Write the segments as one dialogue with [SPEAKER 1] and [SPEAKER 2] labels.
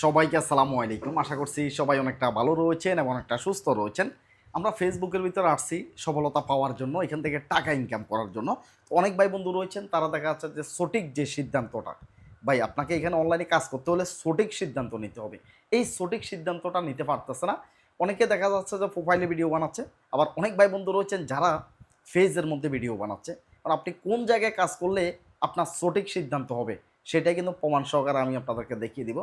[SPEAKER 1] সবাইকে আসসালামু আলাইকুম। আশা করছি সবাই অনেকটা ভালো রয়েছেন এবং অনেকটা সুস্থ রয়েছেন। আমরা ফেসবুকের ভিতরে আসছি সফলতা পাওয়ার জন্য, এখান থেকে টাকা ইনকাম করার জন্য। তো অনেক ভাই বন্ধু রয়েছেন, তারা দেখা যাচ্ছে যে সঠিক যে সিদ্ধান্তটা, ভাই আপনাকে এখানে অনলাইনে কাজ করতে হলে সঠিক সিদ্ধান্ত নিতে হবে। এই সঠিক সিদ্ধান্তটা নিতে পারতেছে না। অনেকে দেখা যাচ্ছে যে প্রোফাইলে ভিডিও বানাচ্ছে, আবার অনেক ভাই বন্ধু রয়েছেন যারা ফেজের মধ্যে ভিডিও বানাচ্ছে। আর আপনি কোন জায়গায় কাজ করলে আপনার সঠিক সিদ্ধান্ত হবে সেটাই কিন্তু প্রমাণ সহকারে আমি আপনাদেরকে দেখিয়ে দিব।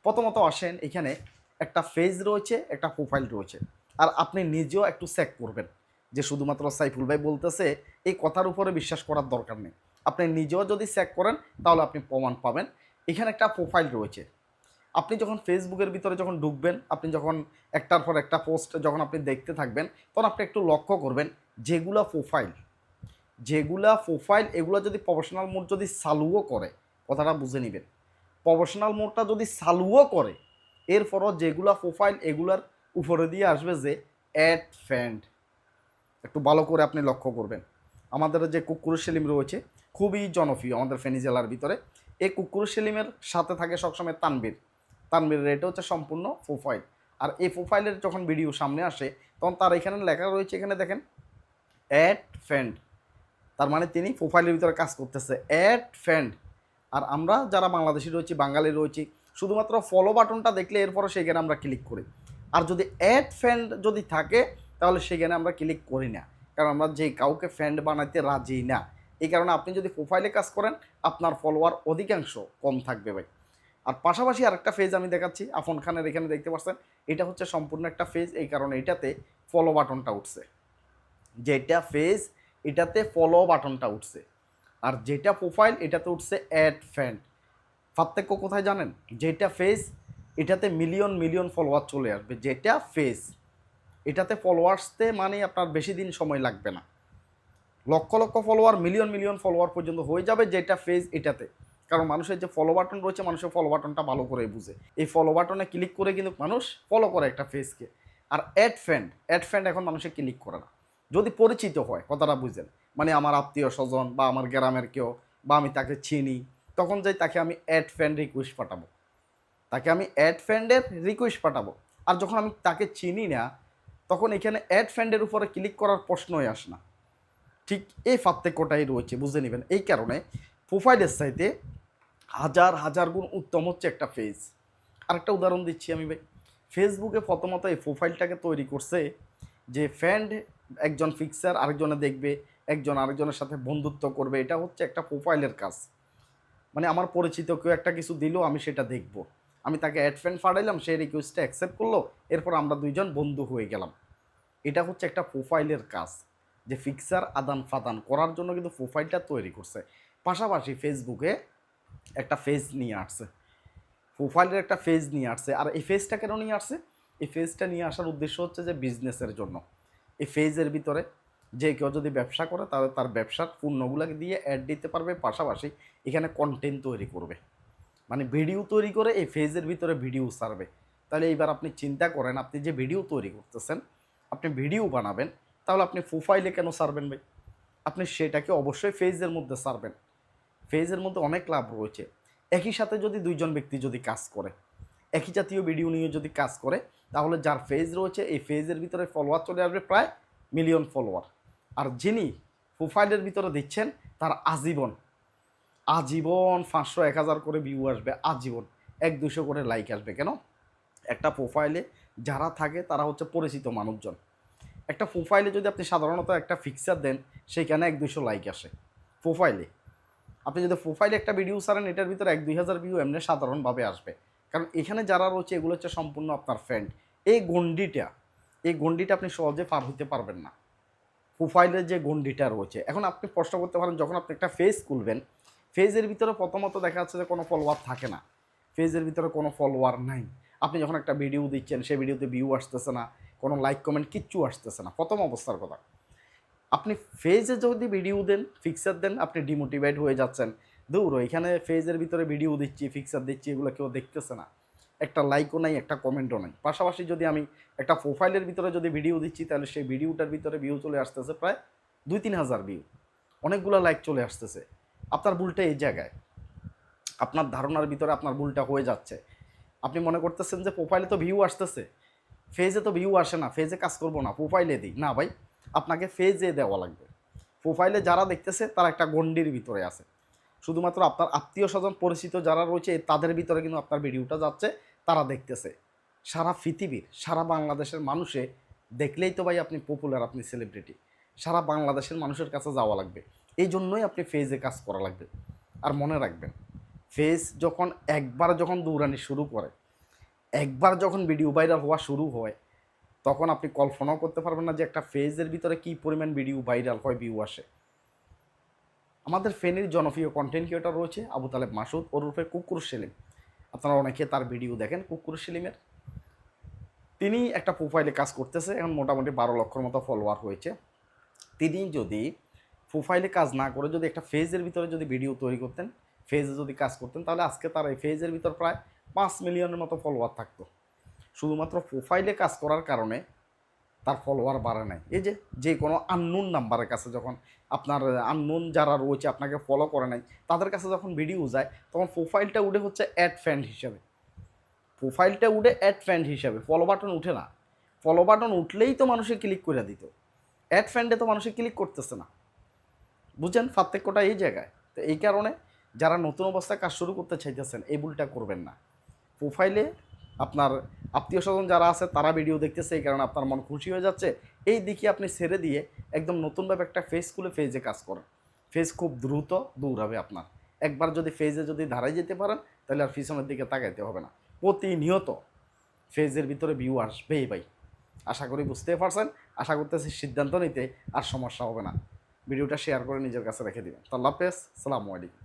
[SPEAKER 1] প্রথমত আসেন, এখানে একটা পেজ রয়েছে, একটা প্রোফাইল রয়েছে। আর আপনি নিজেও একটু চেক করবেন যে শুধুমাত্র সাইফুল ভাই বলতেছে এই কথার উপরে বিশ্বাস করার দরকার নেই। আপনি নিজেও যদি চেক করেন তাহলে আপনি প্রমাণ পাবেন। এখানে একটা প্রোফাইল রয়েছে। আপনি যখন ফেসবুকের ভিতরে যখন ঢুকবেন, আপনি যখন একটার পর একটা পোস্ট যখন আপনি দেখতে থাকবেন, তখন আপনি একটু লক্ষ্য করবেন যেগুলা প্রোফাইল এগুলো যদি প্রফেশনাল মোড যদি চালুও করে, কথাটা বুঝে নেবেন, প্রফেশনাল মোডটা যদি চালুও করে, এরপরও যেগুলা প্রোফাইল এগুলার উপরে দিয়ে আসবে যে অ্যাড ফ্রেন্ড। একটু ভালো করে আপনি লক্ষ্য করবেন। আমাদের যে কুক্কুর সেলিম রয়েছে, খুবই জনপ্রিয় আমাদের ফেনী জেলার ভিতরে। এই কুক্কুর সেলিমের সাথে থাকে সবসময় তানবীর এটা হচ্ছে সম্পূর্ণ প্রোফাইল। আর এই প্রোফাইলের যখন ভিডিও সামনে আসে, তখন তার এখানে লেখা রয়েছে, এখানে দেখেন অ্যাড ফ্রেন্ড। তার মানে তিনি প্রোফাইলের ভিতরে কাজ করতেছে অ্যাড ফ্রেন্ড। আর আমরা যারা বাংলাদেশি রয়েছি, বাঙালি রয়েছি, শুধুমাত্র ফলো বাটনটা দেখলে এরপরে সেখানে আমরা ক্লিক করি। আর যদি অ্যাড ফ্রেন্ড যদি থাকে তাহলে সেখানে আমরা ক্লিক করি না, কারণ আমরা যে কাউকে ফ্রেন্ড বানাইতে রাজি না। এই কারণে আপনি যদি প্রোফাইলে কাজ করেন, আপনার ফলোয়ার অধিকাংশ কম থাকবে ভাই। আর পাশাপাশি আরেকটা ফেজ আমি দেখাচ্ছি, আফন খানের এখানে দেখতে পাচ্ছেন, এটা হচ্ছে সম্পূর্ণ একটা ফেজ। এই কারণে এটাতে ফলো বাটনটা উঠছে, যেটা ফেজ এটাতে ফলো বাটনটা উঠছে। আর যেটা প্রোফাইল এটাতে উঠছে অ্যাড ফ্রেন্ড। পার্থক্য কোথায় জানেন? যেটা ফেস এটাতে মিলিয়ন মিলিয়ন ফলোয়ার চলে আসবে, যেটা ফেস এটাতে ফলোয়ার্সতে মানে আপনার বেশি দিন সময় লাগবে না, lakh lakh follower, million million follower পর্যন্ত হয়ে যাবে যেটা ফেজ এটাতে। কারণ মানুষের যে ফলো বাটন রয়েছে, মানুষের ফলো বাটনটা ভালো করে বুঝে, এই ফলো বাটনে ক্লিক করে কিন্তু মানুষ ফলো করে একটা ফেসকে। আর অ্যাড ফ্রেন্ড এখন মানুষে ক্লিক করে না, যদি পরিচিত হয়, কথাটা বুঝেন, মানে আমার আত্মীয় স্বজন বা আমার গ্রামের কেউ বা আমি তাকে চিনি, তখন যাই তাকে আমি অ্যাড ফ্রেন্ড রিকোয়েস্ট পাঠাবো, তাকে আমি অ্যাড ফ্রেন্ডের রিকোয়েস্ট পাঠাবো। আর যখন আমি তাকে চিনি না, তখন এখানে অ্যাড ফ্রেন্ডের উপরে ক্লিক করার প্রশ্নই আসে না। ঠিক এই পার্থক্যটাই রয়েছে, বুঝে নেবেন। এই কারণে প্রোফাইলের চাইতে হাজার হাজার গুণ উত্তম হচ্ছে একটা পেজ। আরেকটা উদাহরণ দিচ্ছি আমি ভাই। ফেসবুকে প্রথমত এই প্রোফাইলটাকে তৈরি করছে যে ফ্রেন্ড একজন ফিক্সার আরেকজনে দেখবে, একজন আরেকজনের সাথে বন্ধুত্ব করবে, এটা হচ্ছে একটা প্রোফাইলের কাজ। মানে আমার পরিচিত কেউ একটা কিছু দিল, আমি সেটা দেখব, আমি তাকে অ্যাড ফ্রেন্ড পাঠাইলাম, সেই রিকোয়েস্টটা অ্যাকসেপ্ট করলো, এরপর আমরা দুইজন বন্ধু হয়ে গেলাম। এটা হচ্ছে একটা প্রোফাইলের কাজ, যে ফিক্সার আদান প্রদান করার জন্য কিন্তু প্রোফাইলটা তৈরি করছে। পাশাপাশি ফেসবুকে একটা ফেজ নিয়ে আসছে, প্রোফাইলের একটা ফেজ নিয়ে আসছে। আর এই ফেজটা কেন নিয়ে আসছে? এই ফেজটা নিয়ে আসার উদ্দেশ্য হচ্ছে যে বিজনেসের জন্য। এই ফেজের ভিতরে যে কেউ যদি ব্যবসা করে, তাহলে তার ব্যবসার পণ্যগুলোকে দিয়ে অ্যাড দিতে পারবে, পাশাপাশি এখানে কন্টেন্ট তৈরি করবে, মানে ভিডিও তৈরি করে এই ফেজের ভিতরে ভিডিও ছাড়বে। তাহলে এইবার আপনি চিন্তা করেন, আপনি যে ভিডিও তৈরি করতেছেন, আপনি ভিডিও বানাবেন, তাহলে আপনি প্রোফাইলে কেন ছাড়বেন ভাই? আপনি সেটাকে অবশ্যই ফেজের মধ্যে ছাড়বেন। ফেজের মধ্যে অনেক লাভ রয়েছে। একই সাথে যদি দুইজন ব্যক্তি যদি কাজ করে, একই জাতীয় ভিডিও নিয়ে যদি কাজ করে, তাহলে যার ফেজ রয়েছে এই ফেজের ভিতরে ফলোয়ার চলে আসবে প্রায় মিলিয়ন ফলোয়ার। আর যিনি প্রোফাইলের ভিতরে দিচ্ছেন, তার আজীবন আজীবন 500 1000 করে ভিউ আসবে, আজীবন 100 200 করে লাইক আসবে। কেন? একটা প্রোফাইলে যারা থাকে তারা হচ্ছে পরিচিত মানুষজন। একটা প্রোফাইলে যদি আপনি সাধারণত একটা ফিক্সার দেন, সেইখানে 1 200 লাইক আসে প্রোফাইলে। আপনি যদি প্রোফাইলে একটা ভিডিও ছাড়েন, এটার ভিতরে 1 2000 ভিউ এমনি সাধারণভাবে আসবে, কারণ এখানে যারা রয়েছে এগুলো হচ্ছে সম্পূর্ণ আপনার ফ্রেন্ড। এই গণ্ডিটা আপনি সহজে পার হইতে পারবেন না, প্রোফাইলের যে গণ্ডিটা রয়েছে। এখন আপনি প্রশ্ন করতে পারেন, যখন আপনি একটা ফেজ খুলবেন, ফেজের ভিতরে প্রথমত দেখা যাচ্ছে যে কোনো ফলোয়ার থাকে না, ফেজের ভিতরে কোনো ফলোয়ার নাই। আপনি যখন একটা ভিডিও দিচ্ছেন, সেই ভিডিওতে ভিউ আসতেছে না, কোনো লাইক কমেন্ট কিচ্ছু আসতেছে না, প্রথম অবস্থার কথা। আপনি ফেজে যদি ভিডিও দেন, ফিক্সার দেন, আপনি ডিমোটিভেট হয়ে যাচ্ছেন, দৌড়ো এখানে ফেজের ভিতরে ভিডিও দিচ্ছি, ফিক্সার দিচ্ছি, এগুলো কেউ দেখতেছে না, একটা লাইকও নাই, একটা কমেন্টও নাই। পাশাপাশি যদি আমি একটা প্রোফাইলের ভিতরে যদি ভিডিও দিচ্ছি, তাহলে সেই ভিডিওটার ভিতরে ভিউ চলে আসতেছে প্রায় 2-3 হাজার ভিউ, অনেকগুলো লাইক চলে আসতেছে। আপনার ভুলটা এই জায়গায়, আপনার ধারণার ভিতরে আপনার ভুলটা হয়ে যাচ্ছে। আপনি মনে করতেছেন যে প্রোফাইলে তো ভিউ আসতেছে, ফেজে তো ভিউ আসে না, ফেজে কাজ করবো না, প্রোফাইলে দিই না ভাই, আপনাকে ফেজে দেওয়া লাগবে। প্রোফাইলে যারা দেখতেছে তারা একটা গণ্ডির ভিতরে আছে, শুধুমাত্র আপনার আত্মীয় স্বজন পরিচিত যারা রয়েছে তাদের ভিতরে কিন্তু আপনার ভিডিওটা যাচ্ছে, তারা দেখতেছে। সারা পৃথিবীর সারা বাংলাদেশের মানুষে দেখলেই তো ভাই আপনি পপুলার, আপনি সেলিব্রিটি, সারা বাংলাদেশের মানুষের কাছে যাওয়া লাগবে। এই জন্যই আপনি ফেজে কাজ করা লাগবে। আর মনে রাখবেন, ফেজ যখন দৌড়ানি শুরু করে, একবার যখন ভিডিও ভাইরাল হওয়া শুরু হয়, তখন আপনি কল্পনাও করতে পারবেন না যে একটা ফেজের ভিতরে কী পরিমাণ ভিডিও ভাইরাল হয়, ভিউ আসে। আমাদের ফেনীর জনপ্রিয় কন্টেন্ট ক্রিয়েটর রয়েছে আবু তালেব মাসুদ ওরফে কুকুর সেলিম, আপনারা অনেকে তার ভিডিও দেখেন কুকুর সেলিমের। তিনি একটা প্রোফাইলে কাজ করতেছে, এখন মোটামুটি 12 লক্ষর মতো ফলোয়ার হয়েছে। তিনি যদি প্রোফাইলে কাজ না করে যদি একটা ফেজের ভিতরে যদি ভিডিও তৈরি করতেন, ফেজে যদি কাজ করতেন, তাহলে আজকে তার এই ফেজের ভিতর প্রায় 5 মিলিয়নের মতো ফলোয়ার থাকতো। শুধুমাত্র প্রোফাইলে কাজ করার কারণে তার ফলোয়ার বাড়ে নাই। এই যে কোনো আননোন নাম্বারের কাছে যখন আপনার আননোন যারা রয়েছে আপনাকে ফলো করে নাই, তাদের কাছে যখন ভিডিও যায়, তখন প্রোফাইলটা উঠে হচ্ছে অ্যাড ফ্রেন্ড হিসাবে, প্রোফাইলটা উঠে অ্যাড ফ্রেন্ড হিসাবে, ফলো বাটন উঠে না। ফলো বাটন উঠলেই তো মানুষে ক্লিক করে দিত, অ্যাড ফ্রেন্ডে তো মানুষে ক্লিক করতেছে না। বুঝছেন পার্থক্যটা এই জায়গায়। তো এই কারণে যারা নতুন অবস্থায় কাজ শুরু করতে চাইতেছেন এই ভুলটা করবেন না। প্রোফাইলে আপনার আত্মীয় স্বজন যারা আছে তারা ভিডিও দেখতেছে, এই কারণে আপনার মন খুশি হয়ে যাচ্ছে, এই দিকে আপনি ছেড়ে দিয়ে একদম নতুনভাবে একটা ফেজ খুলে ফেজে কাজ করেন। ফেজ খুব দ্রুত দৌড়াবে আপনার। একবার যদি ফেজে যদি ধারাই যেতে পারেন, তাহলে আর পিছনের দিকে তাকাইতে হবে না। প্রতিনিয়ত ফেজের ভিতরে ভিউ আসবেই ভাই। আশা করি বুঝতে পারছেন। আশা করতেছি সিদ্ধান্ত নিতে আর সমস্যা হবে না। ভিডিওটা শেয়ার করে নিজের কাছে রেখে দিবেন। তো আল্লাহ হাফেজ, সালামু আলাইকুম।